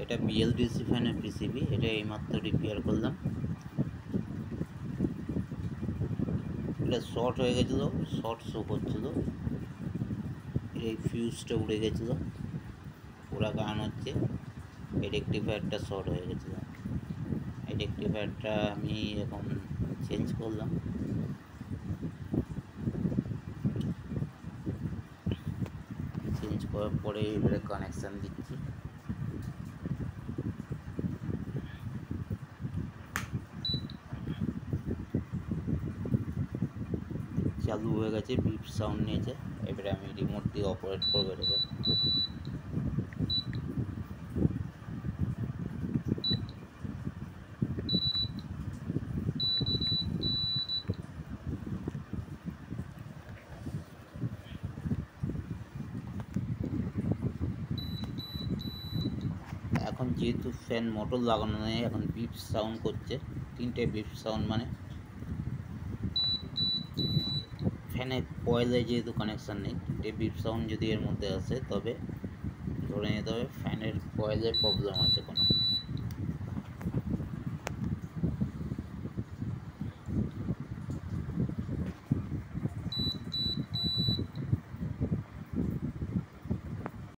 এটা বিএলডিসি ফ্যানের পিসিবি, এটা এইমাত্র রিপেয়ার করলাম। এটা শর্ট হয়ে গেছিলো, শর্ট শো করছিলো, এই ফিউজটা উড়ে গেছিলো। ওরা কারণ হচ্ছে এই রেকটিফায়ারটা শর্ট হয়ে গেছিলো। এই রেকটিফায়ারটা আমি এখন চেঞ্জ করলাম। চেঞ্জ করার পরে এবারে কানেকশান দিচ্ছি। চালু হয়ে গেছে, বিপ সাউন্ড নিয়েছে। এবারে আমি রিমোট দিয়ে অপারেট করবো এটাকে। এখন যেহেতু ফ্যান মোটর লাগানো নেই, এখন বিপ সাউন্ড করছে, 3টে বিপ সাউন্ড, মানে ফ্যানের কয়েলে যেহেতু কানেকশান নেই, 3টে বিপ সাউন্ড যদি এর মধ্যে আসে তবে ধরে নিতে হবে ফ্যানের কয়েলের প্রবলেম আছে কোনো।